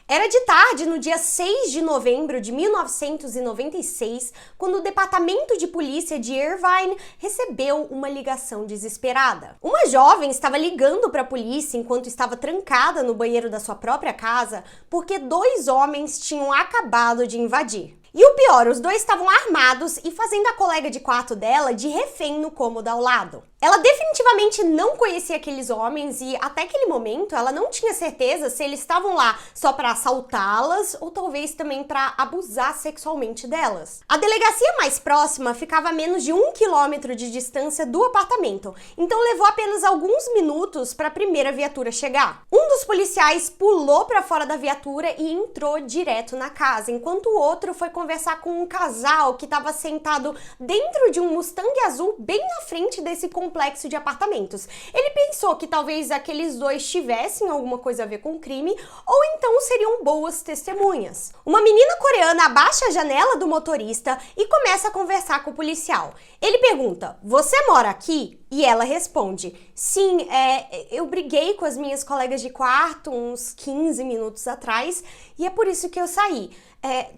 Era de tarde, no dia 6 de novembro de 1996, quando o Departamento de Polícia de Irvine recebeu uma ligação desesperada. Uma jovem estava ligando para a polícia enquanto estava trancada no banheiro da sua própria casa porque dois homens tinham acabado de invadir. E o pior, os dois estavam armados e fazendo a colega de quarto dela de refém no cômodo ao lado. Ela definitivamente não conhecia aqueles homens e até aquele momento ela não tinha certeza se eles estavam lá só para assaltá-las ou talvez também para abusar sexualmente delas. A delegacia mais próxima ficava a menos de 1 quilômetro de distância do apartamento, então levou apenas alguns minutos para a primeira viatura chegar. Um dos policiais pulou para fora da viatura e entrou direto na casa, enquanto o outro foi conversar com um casal que estava sentado dentro de um Mustang azul bem na frente desse complexo de apartamentos. Ele pensou que talvez aqueles dois tivessem alguma coisa a ver com o crime ou então seriam boas testemunhas. Uma menina coreana abaixa a janela do motorista e começa a conversar com o policial. Ele pergunta: "Você mora aqui?" E ela responde: "Sim, eu briguei com as minhas colegas de quarto uns 15 minutos atrás e é por isso que eu saí.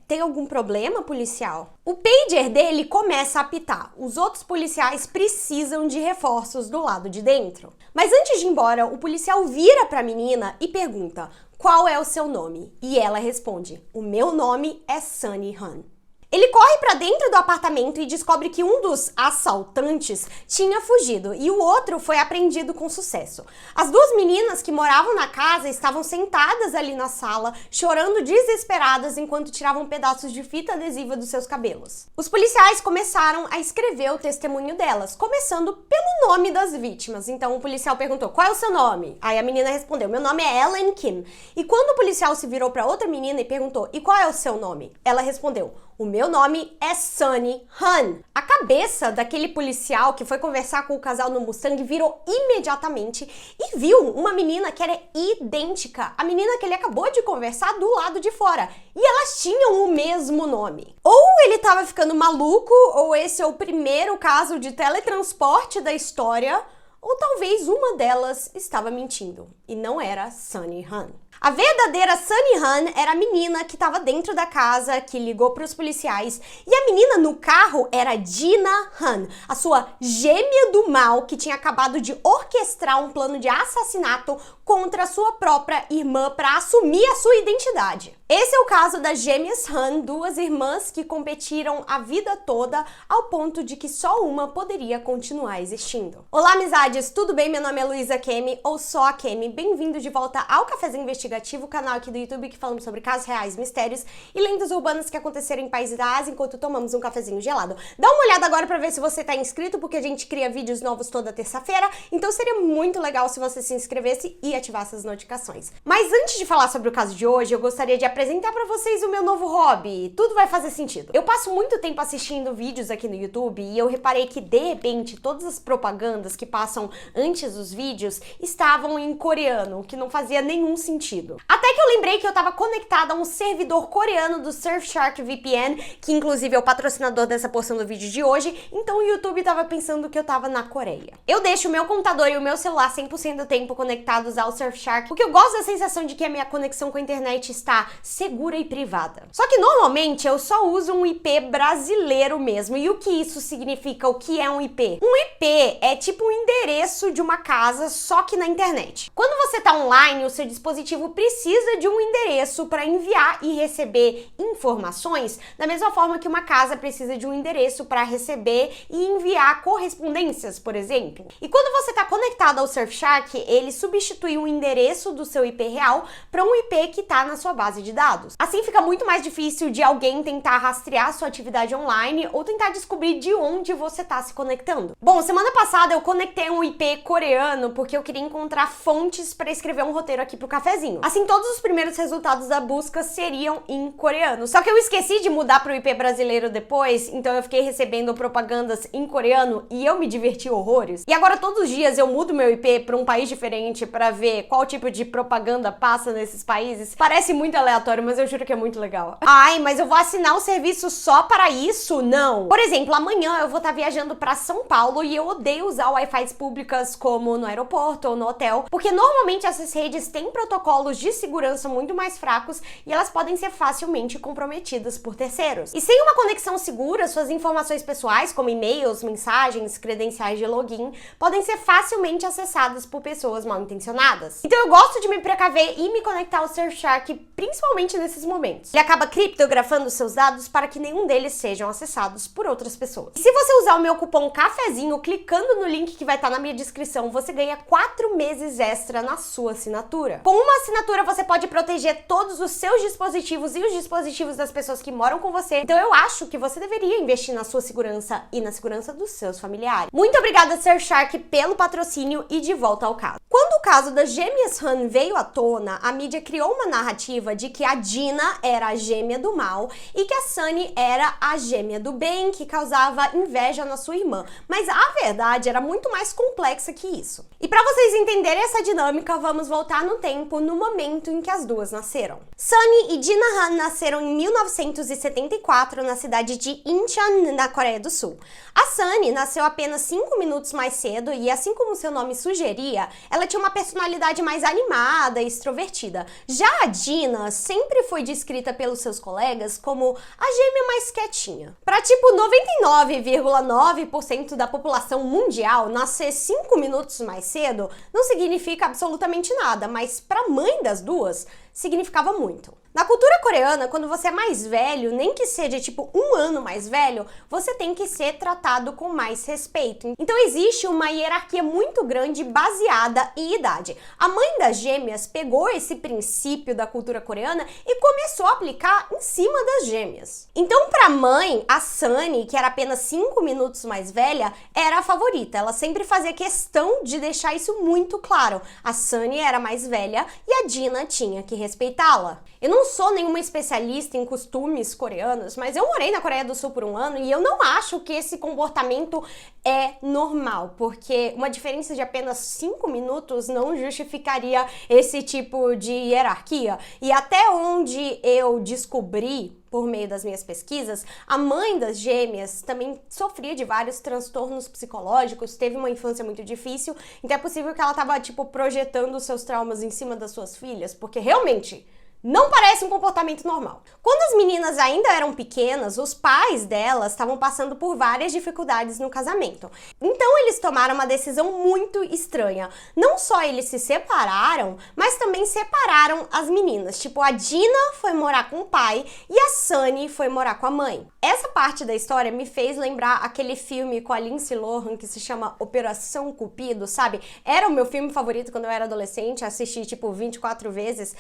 Tem algum problema, policial?" O pager dele começa a apitar. Os outros policiais precisam de reforços do lado de dentro. Mas antes de ir embora, o policial vira para a menina e pergunta: "Qual é o seu nome?" E ela responde: "O meu nome é Sunny Han." Ele corre para dentro do apartamento e descobre que um dos assaltantes tinha fugido e o outro foi apreendido com sucesso. As duas meninas que moravam na casa estavam sentadas ali na sala, chorando desesperadas enquanto tiravam pedaços de fita adesiva dos seus cabelos. Os policiais começaram a escrever o testemunho delas, começando pelo nome das vítimas. Então o policial perguntou: "Qual é o seu nome?" Aí a menina respondeu: "Meu nome é Ellen Kim." E quando o policial se virou para outra menina e perguntou: "E qual é o seu nome?" Ela respondeu: "O meu nome é Sunny Han." A cabeça daquele policial que foi conversar com o casal no Mustang virou imediatamente e viu uma menina que era idêntica à menina que ele acabou de conversar do lado de fora. E elas tinham o mesmo nome. Ou ele estava ficando maluco, ou esse é o primeiro caso de teletransporte da história, ou talvez uma delas estava mentindo e não era Sunny Han. A verdadeira Sunny Han era a menina que estava dentro da casa, que ligou para os policiais, e a menina no carro era Dina Han, a sua gêmea do mal que tinha acabado de orquestrar um plano de assassinato contra a sua própria irmã para assumir a sua identidade. Esse é o caso das gêmeas Han, duas irmãs que competiram a vida toda ao ponto de que só uma poderia continuar existindo. Olá, amizades, tudo bem? Meu nome é Luísa Kemi, ou só a Kemi. Bem-vindo de volta ao Cafézinho Investigativo, canal aqui do YouTube que falamos sobre casos reais, mistérios e lendas urbanas que aconteceram em países da Ásia enquanto tomamos um cafezinho gelado. Dá uma olhada agora para ver se você tá inscrito, porque a gente cria vídeos novos toda terça-feira, então seria muito legal se você se inscrevesse e ativasse as notificações. Mas antes de falar sobre o caso de hoje, eu gostaria de apresentar para vocês o meu novo hobby. Tudo vai fazer sentido. Eu passo muito tempo assistindo vídeos aqui no YouTube e eu reparei que, de repente, todas as propagandas que passam antes dos vídeos estavam em coreano, o que não fazia nenhum sentido. Até que eu lembrei que eu estava conectada a um servidor coreano do Surfshark VPN, que inclusive é o patrocinador dessa porção do vídeo de hoje, então o YouTube estava pensando que eu estava na Coreia. Eu deixo o meu computador e o meu celular 100% do tempo conectados ao Surfshark, porque eu gosto da sensação de que a minha conexão com a internet está segura e privada. Só que normalmente eu só uso um IP brasileiro mesmo. E o que isso significa? O que é um IP? Um IP é tipo um endereço de uma casa, só que na internet. Quando você está online, o seu dispositivo precisa de um endereço para enviar e receber informações, da mesma forma que uma casa precisa de um endereço para receber e enviar correspondências, por exemplo. E quando você está conectado ao Surfshark, ele substitui o endereço do seu IP real para um IP que está na sua base de dados. Assim fica muito mais difícil de alguém tentar rastrear sua atividade online ou tentar descobrir de onde você está se conectando. Bom, semana passada eu conectei um IP coreano porque eu queria encontrar fontes para escrever um roteiro aqui pro cafezinho. Assim, todos os primeiros resultados da busca seriam em coreano. Só que eu esqueci de mudar pro IP brasileiro depois, então eu fiquei recebendo propagandas em coreano e eu me diverti horrores. E agora todos os dias eu mudo meu IP para um país diferente para ver qual tipo de propaganda passa nesses países. Parece muito aleatório, aleatório, mas eu juro que é muito legal. Ai, mas eu vou assinar o serviço só para isso? Não. Por exemplo, amanhã eu vou estar viajando para São Paulo e eu odeio usar Wi-Fi públicas como no aeroporto ou no hotel, porque normalmente essas redes têm protocolos de segurança muito mais fracos e elas podem ser facilmente comprometidas por terceiros. E sem uma conexão segura, suas informações pessoais, como e-mails, mensagens, credenciais de login, podem ser facilmente acessadas por pessoas mal intencionadas. Então eu gosto de me precaver e me conectar ao Surfshark, principalmente nesses momentos. Ele acaba criptografando seus dados para que nenhum deles sejam acessados por outras pessoas. E se você usar o meu cupom CAFEZINHO clicando no link que vai estar na minha descrição, você ganha 4 meses extra na sua assinatura. Com uma assinatura você pode proteger todos os seus dispositivos e os dispositivos das pessoas que moram com você. Então eu acho que você deveria investir na sua segurança e na segurança dos seus familiares. Muito obrigada, Surfshark, pelo patrocínio e de volta ao caso. Quando o caso das gêmeas Han veio à tona, a mídia criou uma narrativa de que a Dina era a gêmea do mal e que a Sunny era a gêmea do bem, que causava inveja na sua irmã. Mas a verdade era muito mais complexa que isso. E para vocês entenderem essa dinâmica, vamos voltar no tempo, no momento em que as duas nasceram. Sunny e Dina Han nasceram em 1974 na cidade de Incheon, na Coreia do Sul. A Sunny nasceu apenas 5 minutos mais cedo e, assim como seu nome sugeria, ela tinha uma personalidade mais animada e extrovertida. Já a Dina sempre foi descrita pelos seus colegas como a gêmea mais quietinha. Para tipo 99,9% da população mundial, nascer 5 minutos mais cedo não significa absolutamente nada, mas para a mãe das duas, significava muito. Na cultura coreana, quando você é mais velho, nem que seja tipo 1 ano mais velho, você tem que ser tratado com mais respeito. Então existe uma hierarquia muito grande baseada em idade. A mãe das gêmeas pegou esse princípio da cultura coreana e começou a aplicar em cima das gêmeas. Então para a mãe, a Sunny, que era apenas 5 minutos mais velha, era a favorita. Ela sempre fazia questão de deixar isso muito claro. A Sunny era mais velha e a Dina tinha que respeitá-la. Eu não sou nenhuma especialista em costumes coreanos, mas eu morei na Coreia do Sul por 1 ano e eu não acho que esse comportamento é normal, porque uma diferença de apenas 5 minutos não justificaria esse tipo de hierarquia. E até onde eu descobri, por meio das minhas pesquisas, a mãe das gêmeas também sofria de vários transtornos psicológicos, teve uma infância muito difícil, então é possível que ela tava, tipo, projetando seus traumas em cima das suas filhas, porque realmente não parece um comportamento normal. Quando as meninas ainda eram pequenas, os pais delas estavam passando por várias dificuldades no casamento. Então eles tomaram uma decisão muito estranha. Não só eles se separaram, mas também separaram as meninas. Tipo, a Dina foi morar com o pai e a Sunny foi morar com a mãe. Essa parte da história me fez lembrar aquele filme com a Lindsay Lohan que se chama Operação Cupido, sabe? Era o meu filme favorito quando eu era adolescente, assisti tipo 24 vezes.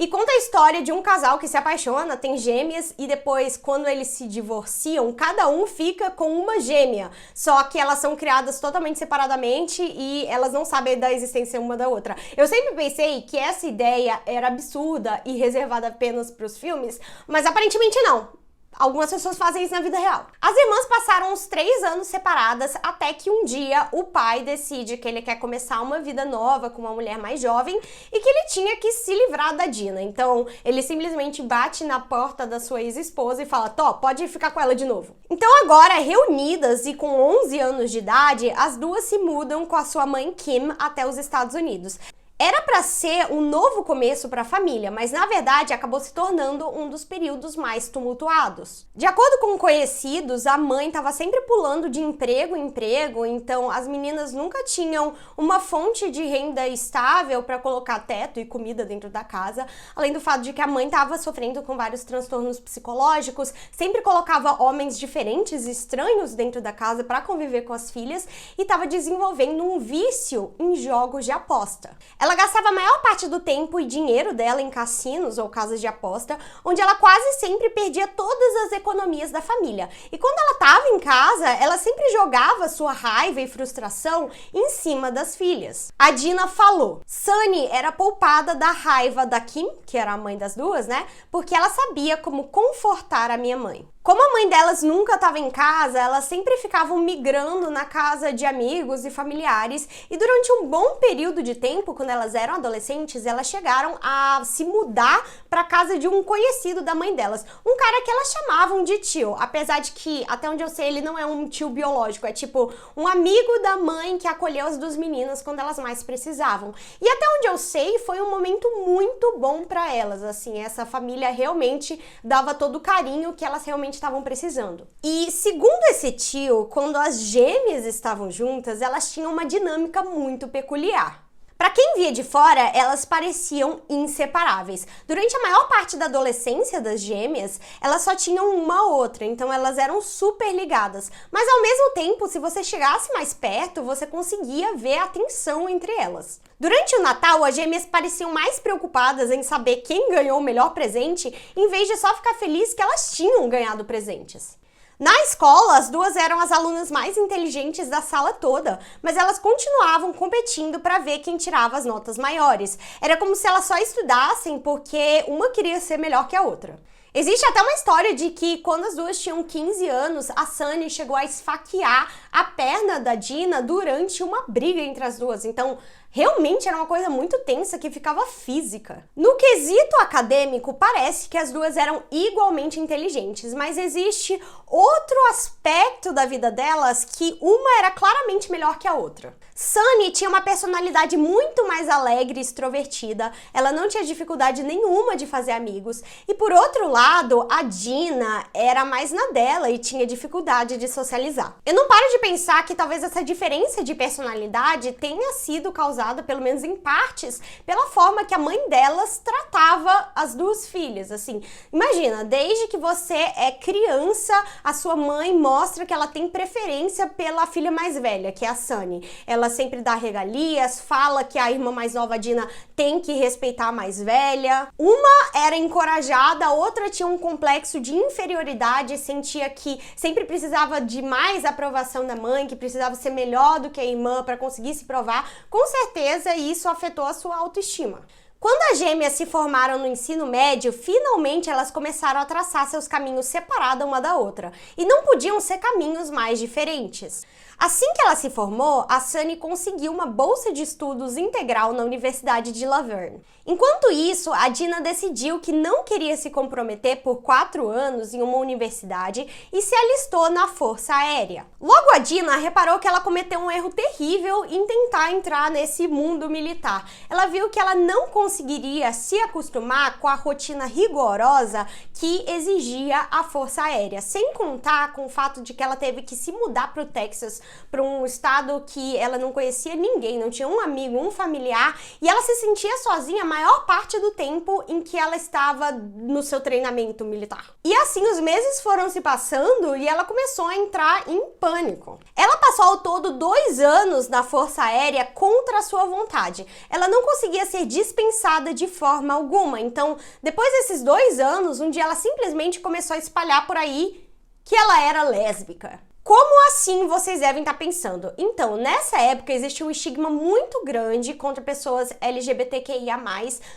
E conta a história de um casal que se apaixona, tem gêmeas e depois, quando eles se divorciam, cada um fica com uma gêmea. Só que elas são criadas totalmente separadamente e elas não sabem da existência uma da outra. Eu sempre pensei que essa ideia era absurda e reservada apenas para os filmes, mas aparentemente não. Algumas pessoas fazem isso na vida real. As irmãs passaram uns 3 anos separadas até que um dia o pai decide que ele quer começar uma vida nova com uma mulher mais jovem e que ele tinha que se livrar da Dina. Então ele simplesmente bate na porta da sua ex-esposa e fala: Tó, pode ficar com ela de novo. Então agora, reunidas e com 11 anos de idade, as duas se mudam com a sua mãe Kim até os Estados Unidos. Era para ser um novo começo para a família, mas na verdade acabou se tornando um dos períodos mais tumultuados. De acordo com conhecidos, a mãe estava sempre pulando de emprego em emprego, então as meninas nunca tinham uma fonte de renda estável para colocar teto e comida dentro da casa, além do fato de que a mãe estava sofrendo com vários transtornos psicológicos, sempre colocava homens diferentes e estranhos dentro da casa para conviver com as filhas e estava desenvolvendo um vício em jogos de aposta. Ela gastava a maior parte do tempo e dinheiro dela em cassinos ou casas de aposta, onde ela quase sempre perdia todas as economias da família. E quando ela estava em casa, ela sempre jogava sua raiva e frustração em cima das filhas. A Dina falou: Sunny era poupada da raiva da Kim, que era a mãe das duas, né? Porque ela sabia como confortar a minha mãe. Como a mãe delas nunca estava em casa, elas sempre ficavam migrando na casa de amigos e familiares, e durante um bom período de tempo, quando elas eram adolescentes, elas chegaram a se mudar para casa de um conhecido da mãe delas, um cara que elas chamavam de tio, apesar de que, até onde eu sei, ele não é um tio biológico, é tipo um amigo da mãe que acolheu as duas meninas quando elas mais precisavam. E até onde eu sei, foi um momento muito bom para elas, assim, essa família realmente dava todo o carinho que elas realmente estavam precisando. E segundo esse tio, quando as gêmeas estavam juntas, elas tinham uma dinâmica muito peculiar. Para quem via de fora, elas pareciam inseparáveis. Durante a maior parte da adolescência das gêmeas, elas só tinham uma outra, então elas eram super ligadas. Mas ao mesmo tempo, se você chegasse mais perto, você conseguia ver a tensão entre elas. Durante o Natal, as gêmeas pareciam mais preocupadas em saber quem ganhou o melhor presente, em vez de só ficar feliz que elas tinham ganhado presentes. Na escola, as duas eram as alunas mais inteligentes da sala toda, mas elas continuavam competindo para ver quem tirava as notas maiores. Era como se elas só estudassem porque uma queria ser melhor que a outra. Existe até uma história de que quando as duas tinham 15 anos, a Sunny chegou a esfaquear a perna da Dina durante uma briga entre as duas. Então, realmente era uma coisa muito tensa que ficava física. No quesito acadêmico, parece que as duas eram igualmente inteligentes, mas existe outro aspecto da vida delas que uma era claramente melhor que a outra. Sunny tinha uma personalidade muito mais alegre e extrovertida, ela não tinha dificuldade nenhuma de fazer amigos, e por outro lado, a Dina era mais na dela e tinha dificuldade de socializar. Eu não paro de pensar que talvez essa diferença de personalidade tenha sido causada, pelo menos em partes, pela forma que a mãe delas tratava as duas filhas. Assim, imagina, desde que você é criança, a sua mãe mostra que ela tem preferência pela filha mais velha, que é a Sunny. Ela sempre dá regalias, fala que a irmã mais nova, a Dina, tem que respeitar a mais velha. Uma era encorajada, a outra tinha um complexo de inferioridade, sentia que sempre precisava de mais aprovação da mãe, que precisava ser melhor do que a irmã para conseguir se provar. Com certeza isso afetou a sua autoestima. Quando as gêmeas se formaram no ensino médio, finalmente elas começaram a traçar seus caminhos separados uma da outra, e não podiam ser caminhos mais diferentes. Assim que ela se formou, a Sunny conseguiu uma bolsa de estudos integral na Universidade de La Verne. Enquanto isso, a Dina decidiu que não queria se comprometer por 4 anos em uma universidade e se alistou na Força Aérea. Logo, a Dina reparou que ela cometeu um erro terrível em tentar entrar nesse mundo militar. Ela viu que ela não conseguiria se acostumar com a rotina rigorosa que exigia a Força Aérea, sem contar com o fato de que ela teve que se mudar para o Texas, para um estado que ela não conhecia ninguém, não tinha um amigo, um familiar, e ela se sentia sozinha a maior parte do tempo em que ela estava no seu treinamento militar. E assim os meses foram se passando e ela começou a entrar em pânico. Ela passou ao todo 2 anos na Força Aérea contra a sua vontade. Ela não conseguia ser dispensada de forma alguma, então depois desses 2 anos, um dia ela simplesmente começou a espalhar por aí que ela era lésbica. Como assim, vocês devem estar pensando? Então, nessa época existia um estigma muito grande contra pessoas LGBTQIA+,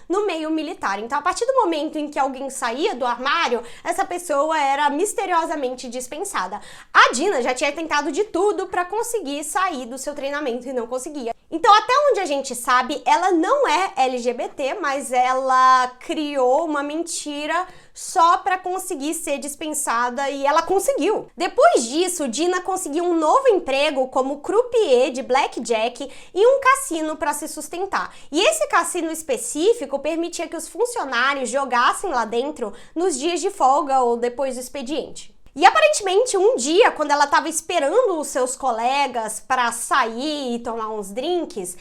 no meio militar. Então, a partir do momento em que alguém saía do armário, essa pessoa era misteriosamente dispensada. A Dina já tinha tentado de tudo para conseguir sair do seu treinamento e não conseguia. Então, até onde a gente sabe, ela não é LGBT, mas ela criou uma mentira só para conseguir ser dispensada e ela conseguiu. Depois disso, Dina conseguiu um novo emprego como croupier de blackjack em um cassino para se sustentar. E esse cassino específico permitia que os funcionários jogassem lá dentro nos dias de folga ou depois do expediente. E aparentemente um dia, quando ela estava esperando os seus colegas para sair e tomar uns drinks,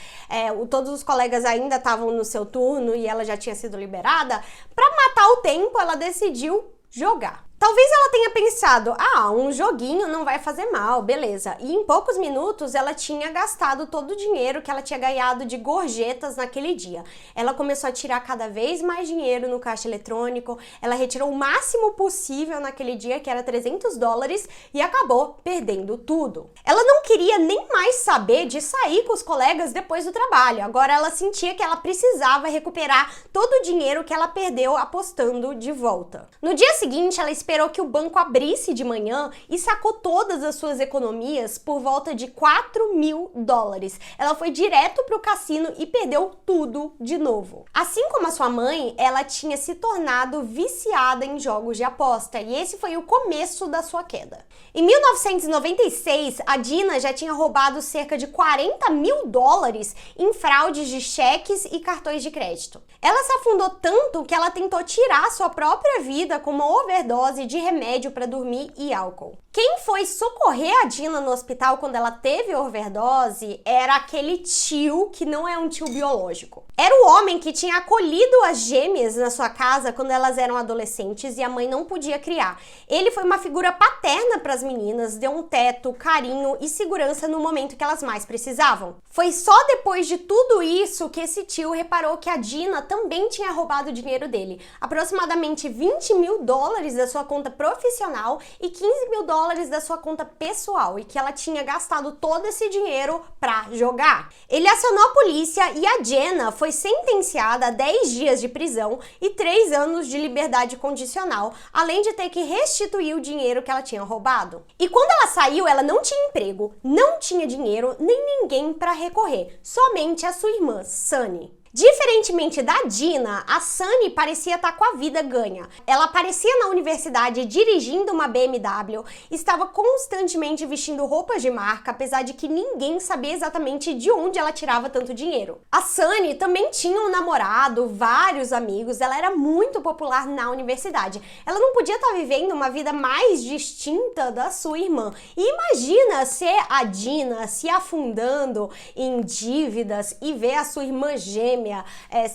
todos os colegas ainda estavam no seu turno e ela já tinha sido liberada, para matar o tempo ela decidiu jogar. Talvez ela tenha pensado, um joguinho não vai fazer mal, beleza. E em poucos minutos ela tinha gastado todo o dinheiro que ela tinha ganhado de gorjetas naquele dia. Ela começou a tirar cada vez mais dinheiro no caixa eletrônico, ela retirou o máximo possível naquele dia, que era $300, e acabou perdendo tudo. Ela não queria nem mais saber de sair com os colegas depois do trabalho. Agora ela sentia que ela precisava recuperar todo o dinheiro que ela perdeu apostando de volta. No dia seguinte, ela esperava esperou que o banco abrisse de manhã e sacou todas as suas economias por volta de $4.000. Ela foi direto pro cassino e perdeu tudo de novo. Assim como a sua mãe, ela tinha se tornado viciada em jogos de aposta e esse foi o começo da sua queda. Em 1996, a Dina já tinha roubado cerca de $40.000 em fraudes de cheques e cartões de crédito. Ela se afundou tanto que ela tentou tirar sua própria vida com uma overdose de remédio para dormir e álcool. Quem foi socorrer a Dina no hospital quando ela teve overdose era aquele tio que não é um tio biológico. Era o homem que tinha acolhido as gêmeas na sua casa quando elas eram adolescentes e a mãe não podia criar. Ele foi uma figura paterna para as meninas, deu um teto, carinho e segurança no momento que elas mais precisavam. Foi só depois de tudo isso que esse tio reparou que a Dina também tinha roubado o dinheiro dele. Aproximadamente $20.000 da sua conta profissional e $15.000 da sua conta pessoal e que ela tinha gastado todo esse dinheiro pra jogar. Ele acionou a polícia e a Jenna foi sentenciada a 10 dias de prisão e 3 anos de liberdade condicional, além de ter que restituir o dinheiro que ela tinha roubado. E quando ela saiu, ela não tinha emprego, não tinha dinheiro, nem ninguém para recorrer, somente a sua irmã, Sunny. Diferentemente da Dina, a Sunny parecia estar com a vida ganha. Ela aparecia na universidade dirigindo uma BMW, estava constantemente vestindo roupas de marca, apesar de que ninguém sabia exatamente de onde ela tirava tanto dinheiro. A Sunny também tinha um namorado, vários amigos, ela era muito popular na universidade. Ela não podia estar vivendo uma vida mais distinta da sua irmã. E imagina ser a Dina se afundando em dívidas e ver a sua irmã gêmea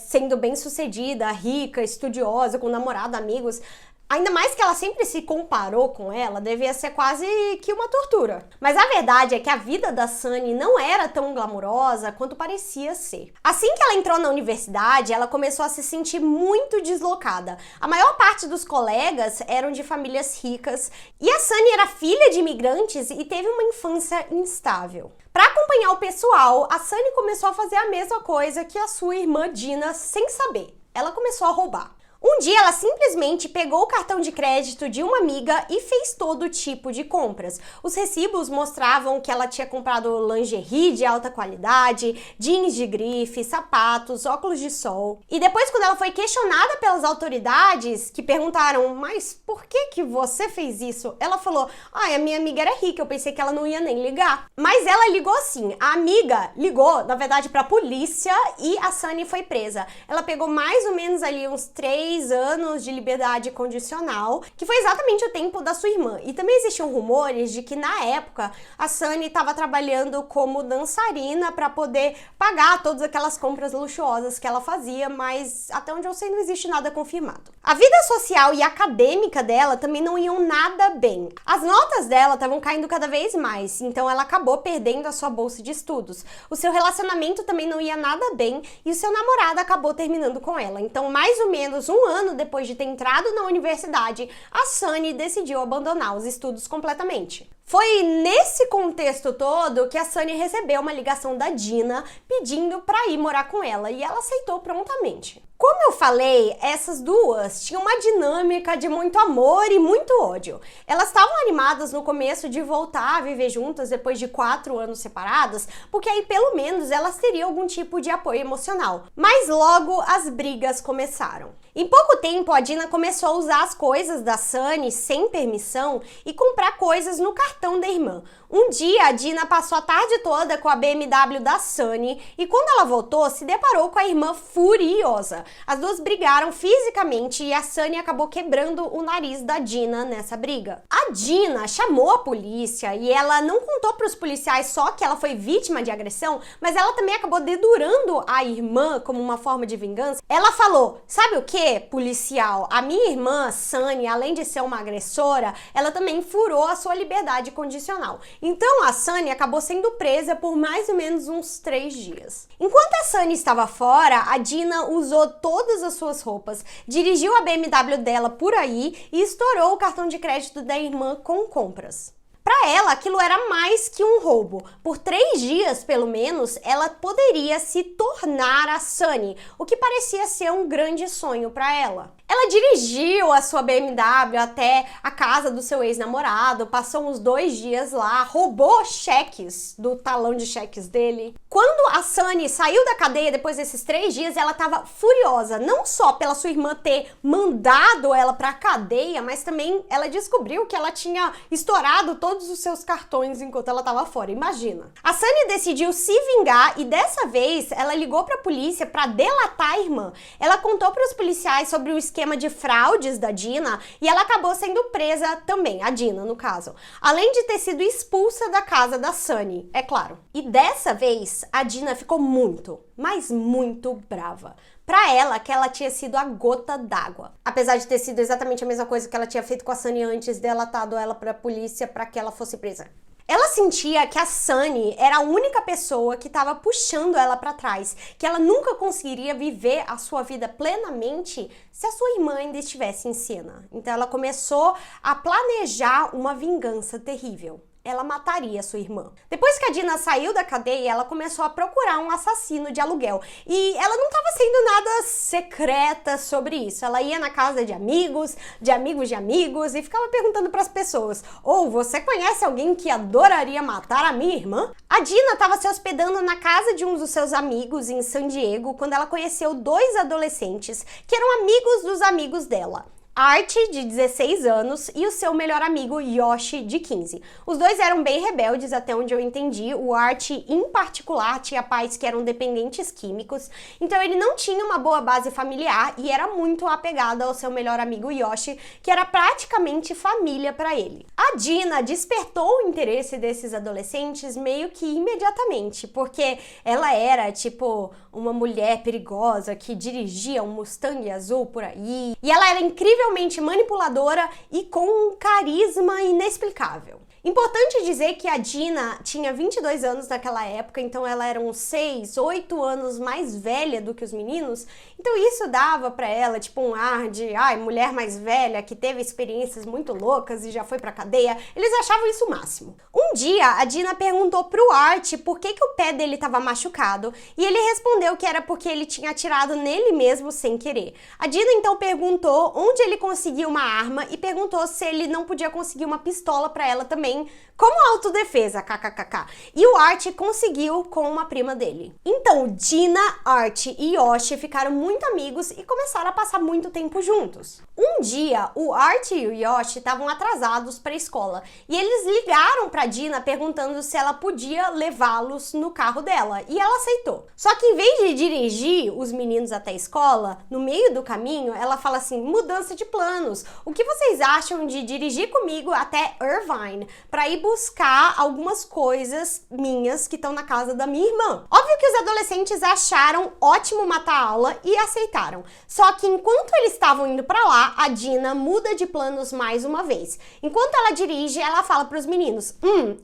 sendo bem-sucedida, rica, estudiosa, com namorado, amigos. Ainda mais que ela sempre se comparou com ela, devia ser quase que uma tortura. Mas a verdade é que a vida da Sunny não era tão glamurosa quanto parecia ser. Assim que ela entrou na universidade, ela começou a se sentir muito deslocada. A maior parte dos colegas eram de famílias ricas e a Sunny era filha de imigrantes e teve uma infância instável. Para acompanhar o pessoal, a Sunny começou a fazer a mesma coisa que a sua irmã Dina sem saber. Ela começou a roubar. Um dia ela simplesmente pegou o cartão de crédito de uma amiga e fez todo tipo de compras. Os recibos mostravam que ela tinha comprado lingerie de alta qualidade, jeans de grife, sapatos, óculos de sol. E depois, quando ela foi questionada pelas autoridades, que perguntaram, mas por que você fez isso? Ela falou, a minha amiga era rica, eu pensei que ela não ia nem ligar. Mas ela ligou sim, a amiga ligou, na verdade, pra polícia e a Sunny foi presa. Ela pegou mais ou menos ali uns 3 anos de liberdade condicional, que foi exatamente o tempo da sua irmã. E também existiam rumores de que na época a Sunny estava trabalhando como dançarina para poder pagar todas aquelas compras luxuosas que ela fazia, mas até onde eu sei não existe nada confirmado. A vida social e acadêmica dela também não iam nada bem. As notas dela estavam caindo cada vez mais, então ela acabou perdendo a sua bolsa de estudos. O seu relacionamento também não ia nada bem e o seu namorado acabou terminando com ela. Então, mais ou menos um ano depois de ter entrado na universidade, a Sunny decidiu abandonar os estudos completamente. Foi nesse contexto todo que a Sunny recebeu uma ligação da Dina pedindo para ir morar com ela e ela aceitou prontamente. Como eu falei, essas duas tinham uma dinâmica de muito amor e muito ódio. Elas estavam animadas no começo de voltar a viver juntas depois de 4 anos separadas, porque aí pelo menos elas teriam algum tipo de apoio emocional. Mas logo as brigas começaram. Em pouco tempo, a Dina começou a usar as coisas da Sunny sem permissão e comprar coisas no cartão da irmã. Um dia, a Dina passou a tarde toda com a BMW da Sunny e quando ela voltou, se deparou com a irmã furiosa. As duas brigaram fisicamente e a Sunny acabou quebrando o nariz da Dina nessa briga. A Dina chamou a polícia e ela não contou para os policiais só que ela foi vítima de agressão, mas ela também acabou dedurando a irmã como uma forma de vingança. Ela falou, sabe o que, policial? A minha irmã, Sunny, além de ser uma agressora, ela também furou a sua liberdade condicional. Então a Sunny acabou sendo presa por mais ou menos uns 3 dias. Enquanto a Sunny estava fora, a Dina usou todas as suas roupas, dirigiu a BMW dela por aí e estourou o cartão de crédito da irmã com compras. Para ela, aquilo era mais que um roubo. Por 3 dias, pelo menos, ela poderia se tornar a Sunny, o que parecia ser um grande sonho para ela. Ela dirigiu a sua BMW até a casa do seu ex-namorado, passou uns 2 dias lá, roubou cheques do talão de cheques dele. Quando a Sunny saiu da cadeia depois desses 3 dias, ela estava furiosa, não só pela sua irmã ter mandado ela pra cadeia, mas também ela descobriu que ela tinha estourado todos os seus cartões enquanto ela estava fora, imagina. A Sunny decidiu se vingar e dessa vez ela ligou pra polícia pra delatar a irmã. Ela contou para os policiais sobre o esquema de fraudes da Dina e ela acabou sendo presa também, a Dina no caso, além de ter sido expulsa da casa da Sunny, é claro. E dessa vez a Dina ficou muito, mas muito brava. Pra ela, que ela tinha sido a gota d'água. Apesar de ter sido exatamente a mesma coisa que ela tinha feito com a Sunny antes, delatado ela pra polícia pra que ela fosse presa. Ela sentia que a Sunny era a única pessoa que estava puxando ela para trás, que ela nunca conseguiria viver a sua vida plenamente se a sua irmã ainda estivesse em cena. Então ela começou a planejar uma vingança terrível. Ela mataria sua irmã. Depois que a Dina saiu da cadeia, ela começou a procurar um assassino de aluguel. E ela não estava sendo nada secreta sobre isso. Ela ia na casa de amigos de amigos e ficava perguntando para as pessoas: ou você conhece alguém que adoraria matar a minha irmã? A Dina estava se hospedando na casa de um dos seus amigos em San Diego quando ela conheceu 2 adolescentes que eram amigos dos amigos dela. Art, de 16 anos, e o seu melhor amigo, Yoshi, de 15. Os dois eram bem rebeldes, até onde eu entendi. O Art, em particular, tinha pais que eram dependentes químicos, então ele não tinha uma boa base familiar e era muito apegado ao seu melhor amigo, Yoshi, que era praticamente família para ele. A Dina despertou o interesse desses adolescentes meio que imediatamente, porque ela era, tipo, uma mulher perigosa que dirigia um Mustang azul por aí, e ela era incrível manipuladora e com um carisma inexplicável. Importante dizer que a Dina tinha 22 anos naquela época, então ela era uns 6, 8 anos mais velha do que os meninos, então isso dava pra ela tipo um ar de mulher mais velha que teve experiências muito loucas e já foi pra cadeia. Eles achavam isso o máximo. Um dia a Dina perguntou pro Art por que o pé dele estava machucado e ele respondeu que era porque ele tinha atirado nele mesmo sem querer. A Dina então perguntou onde ele conseguiu uma arma e perguntou se ele não podia conseguir uma pistola pra ela também, como autodefesa, kkkk. E o Art conseguiu com uma prima dele. Então, Dina, Art e Yoshi ficaram muito amigos e começaram a passar muito tempo juntos. Um dia, o Art e o Yoshi estavam atrasados para a escola e eles ligaram para Dina perguntando se ela podia levá-los no carro dela e ela aceitou. Só que em vez de dirigir os meninos até a escola, no meio do caminho, ela fala assim: mudança de planos. O que vocês acham de dirigir comigo até Irvine para ir buscar algumas coisas minhas que estão na casa da minha irmã? Óbvio que os adolescentes acharam ótimo matar a aula e aceitaram. Só que enquanto eles estavam indo para lá, a Dina muda de planos mais uma vez. Enquanto ela dirige, ela fala para os meninos: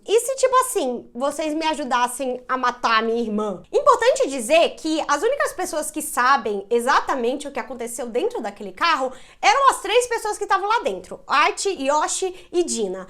e se tipo assim, vocês me ajudassem a matar a minha irmã? Importante dizer que as únicas pessoas que sabem exatamente o que aconteceu dentro daquele carro eram as 3 pessoas que estavam lá dentro: Art, Yoshi e Dina.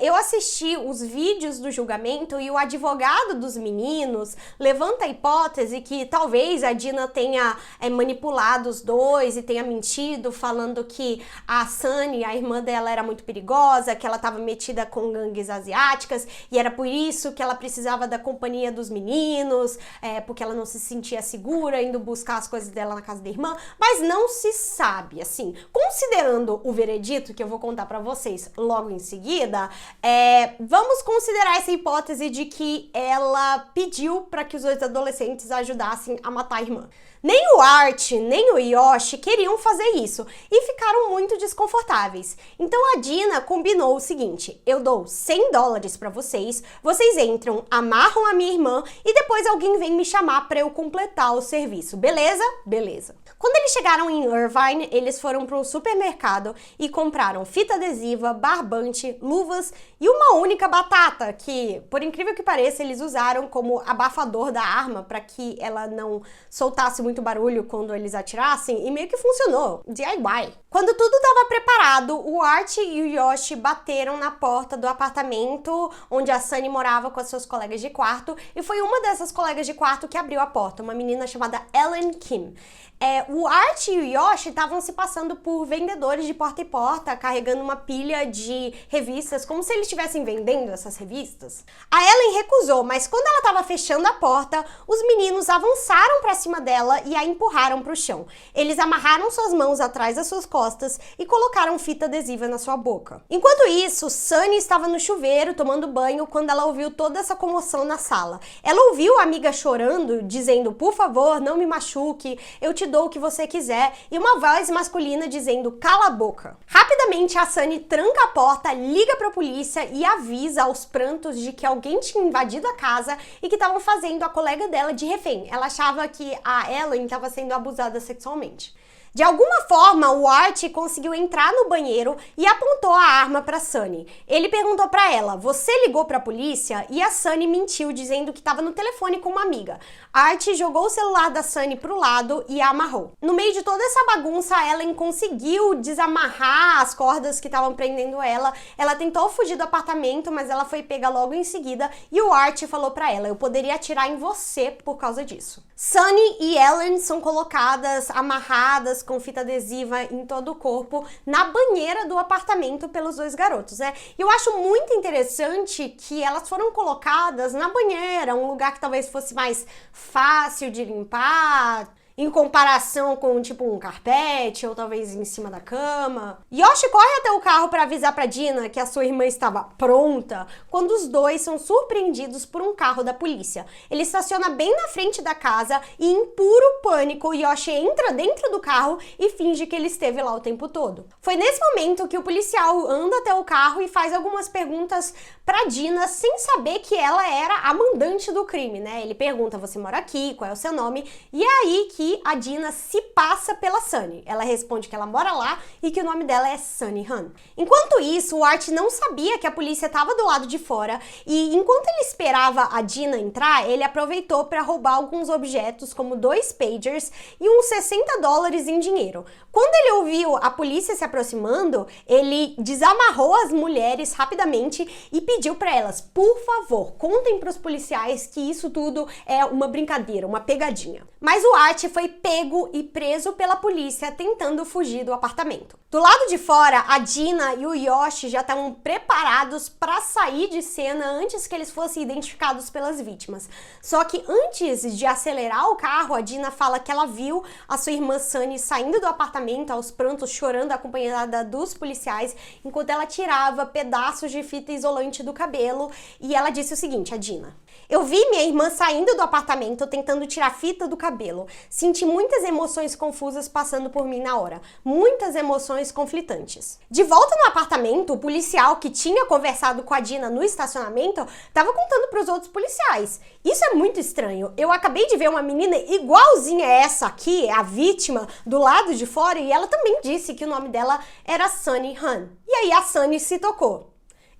Eu assisti os vídeos do julgamento e o advogado dos meninos levanta a hipótese que talvez a Dina tenha manipulado os dois e tenha mentido, falando que a Sunny, a irmã dela, era muito perigosa, que ela estava metida com gangues asiáticas e era por isso que ela precisava da companhia dos meninos, porque ela não se sentia segura indo buscar as coisas dela na casa da irmã, mas não se sabe, assim, considerando o veredito que eu vou contar pra vocês logo em seguida, vamos considerar essa hipótese de que ela pediu para que os 2 adolescentes ajudassem a matar a irmã. Nem o Art, nem o Yoshi queriam fazer isso e ficaram muito desconfortáveis. Então a Dina combinou o seguinte: eu dou $100 para vocês, vocês entram, amarram a minha irmã e depois alguém vem me chamar para eu completar o serviço, beleza? Beleza. Quando eles chegaram em Irvine, eles foram para um supermercado e compraram fita adesiva, barbante, luvas e uma única batata que, por incrível que pareça, eles usaram como abafador da arma para que ela não soltasse muito muito barulho quando eles atirassem e meio que funcionou. DIY. Quando tudo estava preparado, o Art e o Yoshi bateram na porta do apartamento onde a Sunny morava com as suas colegas de quarto e foi uma dessas colegas de quarto que abriu a porta, uma menina chamada Ellen Kim. O Art e o Yoshi estavam se passando por vendedores de porta em porta, carregando uma pilha de revistas, como se eles estivessem vendendo essas revistas. A Ellen recusou, mas quando ela estava fechando a porta, os meninos avançaram para cima dela e a empurraram para o chão. Eles amarraram suas mãos atrás das suas costas e colocaram fita adesiva na sua boca. Enquanto isso, Sunny estava no chuveiro tomando banho quando ela ouviu toda essa comoção na sala. Ela ouviu a amiga chorando, dizendo: por favor, não me machuque, eu te dou o que você quiser, e uma voz masculina dizendo: cala a boca. Rapidamente a Sunny tranca a porta, liga pra polícia e avisa aos prantos de que alguém tinha invadido a casa e que estavam fazendo a colega dela de refém. Ela achava que a Ellen estava sendo abusada sexualmente. De alguma forma, o Art conseguiu entrar no banheiro e apontou a arma para Sunny. Ele perguntou para ela: você ligou para a polícia? E a Sunny mentiu, dizendo que estava no telefone com uma amiga. Art jogou o celular da Sunny pro lado e a amarrou. No meio de toda essa bagunça, a Ellen conseguiu desamarrar as cordas que estavam prendendo ela. Ela tentou fugir do apartamento, mas ela foi pega logo em seguida e o Art falou para ela: eu poderia atirar em você por causa disso. Sunny e Ellen são colocadas, amarradas com fita adesiva em todo o corpo na banheira do apartamento pelos dois garotos, né? E eu acho muito interessante que elas foram colocadas na banheira, um lugar que talvez fosse mais fácil de limpar, em comparação com, tipo, um carpete ou talvez em cima da cama. Yoshi corre até o carro para avisar para Dina que a sua irmã estava pronta, quando os dois são surpreendidos por um carro da polícia. Ele estaciona bem na frente da casa e, em puro pânico, Yoshi entra dentro do carro e finge que ele esteve lá o tempo todo. Foi nesse momento que o policial anda até o carro e faz algumas perguntas para Dina sem saber que ela era a mandante do crime, né? Ele pergunta: você mora aqui? Qual é o seu nome? E é aí que a Dina se passa pela Sunny. Ela responde que ela mora lá e que o nome dela é Sunny Han. Enquanto isso, o Art não sabia que a polícia estava do lado de fora e, enquanto ele esperava a Dina entrar, ele aproveitou para roubar alguns objetos, como 2 pagers e uns $60 em dinheiro. Quando ele ouviu a polícia se aproximando, ele desamarrou as mulheres rapidamente e pediu para elas: por favor, contem para os policiais que isso tudo é uma brincadeira, uma pegadinha. Mas o Art foi pego e preso pela polícia tentando fugir do apartamento. Do lado de fora, a Dina e o Yoshi já estavam preparados para sair de cena antes que eles fossem identificados pelas vítimas. Só que antes de acelerar o carro, a Dina fala que ela viu a sua irmã Sunny saindo do apartamento aos prantos, chorando, acompanhada dos policiais, enquanto ela tirava pedaços de fita isolante do cabelo. E ela disse o seguinte, a Dina: eu vi minha irmã saindo do apartamento tentando tirar fita do cabelo. Senti muitas emoções confusas passando por mim na hora. Muitas emoções conflitantes. De volta no apartamento, o policial que tinha conversado com a Dina no estacionamento estava contando para os outros policiais: isso é muito estranho. Eu acabei de ver uma menina igualzinha a essa aqui, a vítima, do lado de fora, e ela também disse que o nome dela era Sunny Han. E aí a Sunny se tocou: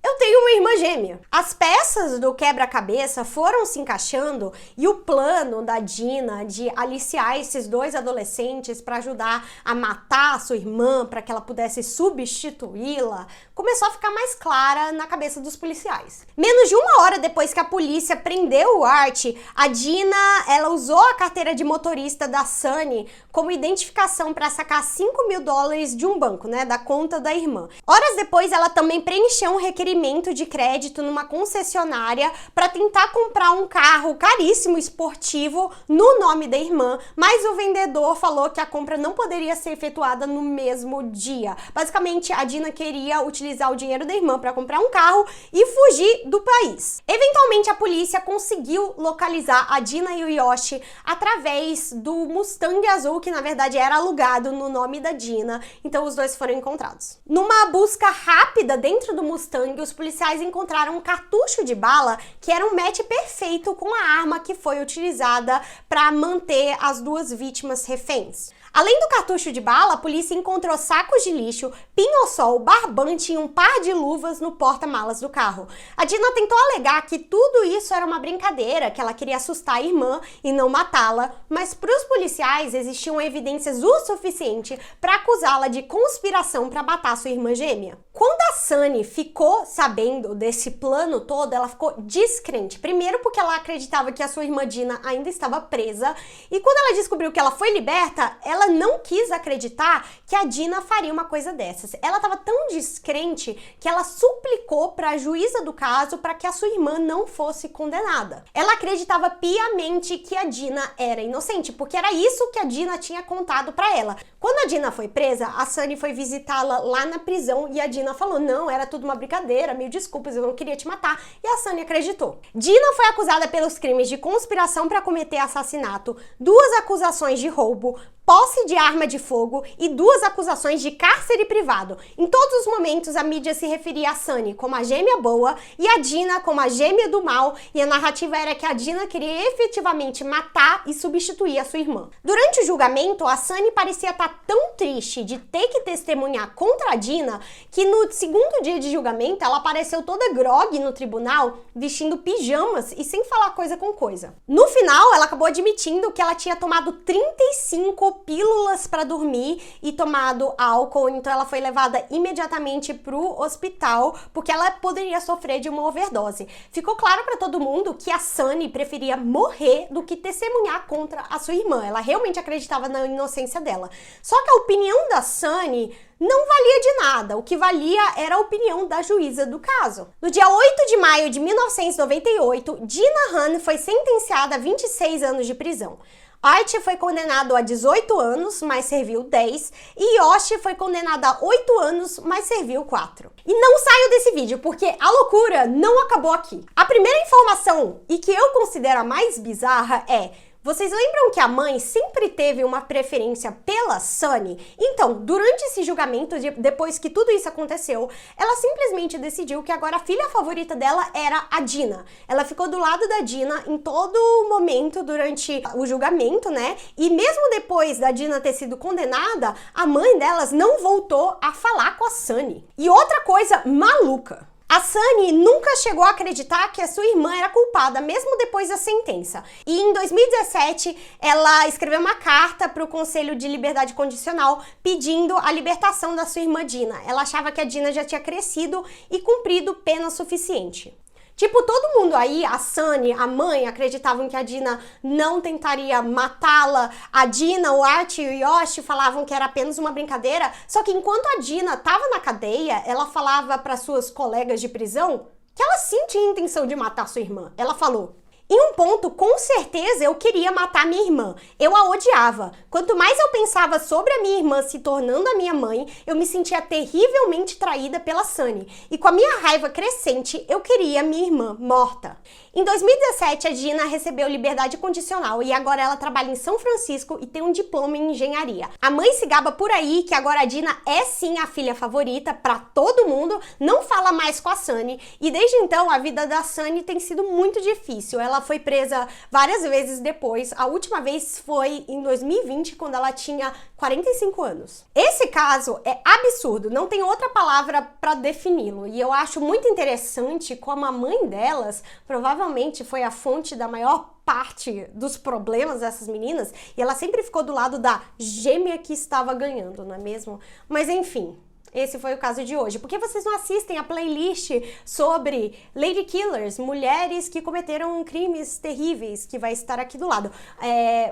eu tenho uma irmã gêmea. As peças do quebra-cabeça foram se encaixando e o plano da Dina de aliciar esses dois adolescentes para ajudar a matar a sua irmã, para que ela pudesse substituí-la, começou a ficar mais clara na cabeça dos policiais. Menos de 1 hora depois que a polícia prendeu o Art, a Dina, ela usou a carteira de motorista da Sunny como identificação para sacar $5.000 de um banco, né, da conta da irmã. Horas depois, ela também preencheu um requerimento de crédito numa concessionária para tentar comprar um carro caríssimo esportivo no nome da irmã, mas o vendedor falou que a compra não poderia ser efetuada no mesmo dia. Basicamente, a Dina queria utilizar o dinheiro da irmã para comprar um carro e fugir do país. Eventualmente, a polícia conseguiu localizar a Dina e o Yoshi através do Mustang azul, que na verdade era alugado no nome da Dina, então os dois foram encontrados. Numa busca rápida dentro do Mustang, os policiais encontraram um cartucho de bala que era um match perfeito com a arma que foi utilizada para manter as duas vítimas reféns. Além do cartucho de bala, a polícia encontrou sacos de lixo, pinho-sol, barbante e um par de luvas no porta-malas do carro. A Dina tentou alegar que tudo isso era uma brincadeira, que ela queria assustar a irmã e não matá-la, mas para os policiais existiam evidências o suficiente para acusá-la de conspiração para matar sua irmã gêmea. Quando a Sunny ficou sabendo desse plano todo, ela ficou descrente. Primeiro porque ela acreditava que a sua irmã Dina ainda estava presa, e quando ela descobriu que ela foi liberta, ela não quis acreditar que a Dina faria uma coisa dessas. Ela estava tão descrente que ela suplicou para a juíza do caso para que a sua irmã não fosse condenada. Ela acreditava piamente que a Dina era inocente, porque era isso que a Dina tinha contado para ela. Quando a Dina foi presa, a Sunny foi visitá-la lá na prisão e a Dina falou: não, era tudo uma brincadeira, mil desculpas, eu não queria te matar. E a Sunny acreditou. Dina foi acusada pelos crimes de conspiração para cometer assassinato, 2 acusações de roubo, posse de arma de fogo e 2 acusações de cárcere privado. Em todos os momentos, a mídia se referia a Sunny como a gêmea boa e a Dina como a gêmea do mal, e a narrativa era que a Dina queria efetivamente matar e substituir a sua irmã. Durante o julgamento, a Sunny parecia estar tão triste de ter que testemunhar contra a Dina que no segundo dia de julgamento, ela apareceu toda grogue no tribunal, vestindo pijamas e sem falar coisa com coisa. No final, ela acabou admitindo que ela tinha tomado 35 pílulas para dormir e tomado álcool, então ela foi levada imediatamente pro hospital porque ela poderia sofrer de uma overdose. Ficou claro para todo mundo que a Sunny preferia morrer do que testemunhar contra a sua irmã. Ela realmente acreditava na inocência dela. Só que a opinião da Sunny não valia de nada. O que valia era a opinião da juíza do caso. No dia 8 de maio de 1998, Dina Han foi sentenciada a 26 anos de prisão. Art foi condenado a 18 anos, mas serviu 10, e Yoshi foi condenado a 8 anos, mas serviu 4. E não saio desse vídeo, porque a loucura não acabou aqui. A primeira informação, e que eu considero a mais bizarra, é: vocês lembram que a mãe sempre teve uma preferência pela Sunny? Então, durante esse julgamento, depois que tudo isso aconteceu, ela simplesmente decidiu que agora a filha favorita dela era a Dina. Ela ficou do lado da Dina em todo momento durante o julgamento, né? E mesmo depois da Dina ter sido condenada, a mãe delas não voltou a falar com a Sunny. E outra coisa maluca: a Sunny nunca chegou a acreditar que a sua irmã era culpada, mesmo depois da sentença. E em 2017, ela escreveu uma carta para o Conselho de Liberdade Condicional pedindo a libertação da sua irmã Dina. Ela achava que a Dina já tinha crescido e cumprido pena suficiente. Tipo, todo mundo aí, a Sunny, a mãe, acreditavam que a Dina não tentaria matá-la. A Dina, o Art e o Yoshi falavam que era apenas uma brincadeira. Só que enquanto a Dina estava na cadeia, ela falava para suas colegas de prisão que ela sim tinha intenção de matar sua irmã. Ela falou: em um ponto, com certeza, eu queria matar minha irmã. Eu a odiava. Quanto mais eu pensava sobre a minha irmã se tornando a minha mãe, eu me sentia terrivelmente traída pela Sunny. E com a minha raiva crescente, eu queria minha irmã morta. Em 2017, a Dina recebeu liberdade condicional e agora ela trabalha em São Francisco e tem um diploma em engenharia. A mãe se gaba por aí que agora a Dina é sim a filha favorita pra todo mundo, não fala mais com a Sunny, e desde então a vida da Sunny tem sido muito difícil. Ela foi presa várias vezes depois. A última vez foi em 2020, quando ela tinha 45 anos. Esse caso é absurdo, não tem outra palavra pra defini-lo, e eu acho muito interessante como a mãe delas provavelmente foi a fonte da maior parte dos problemas dessas meninas, e ela sempre ficou do lado da gêmea que estava ganhando, não é mesmo? Mas enfim, esse foi o caso de hoje. Por que vocês não assistem a playlist sobre Lady Killers, mulheres que cometeram crimes terríveis, que vai estar aqui do lado?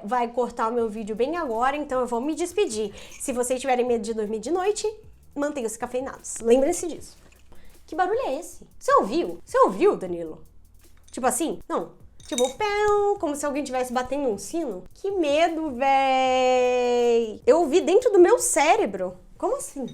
Vai cortar o meu vídeo bem agora, então eu vou me despedir. Se vocês tiverem medo de dormir de noite, mantenham-se cafeinados. Lembrem-se disso. Que barulho é esse? Você ouviu? Você ouviu, Danilo? Tipo assim? Não. Tipo, pão, como se alguém estivesse batendo um sino. Que medo, véi! Eu ouvi dentro do meu cérebro. Como assim?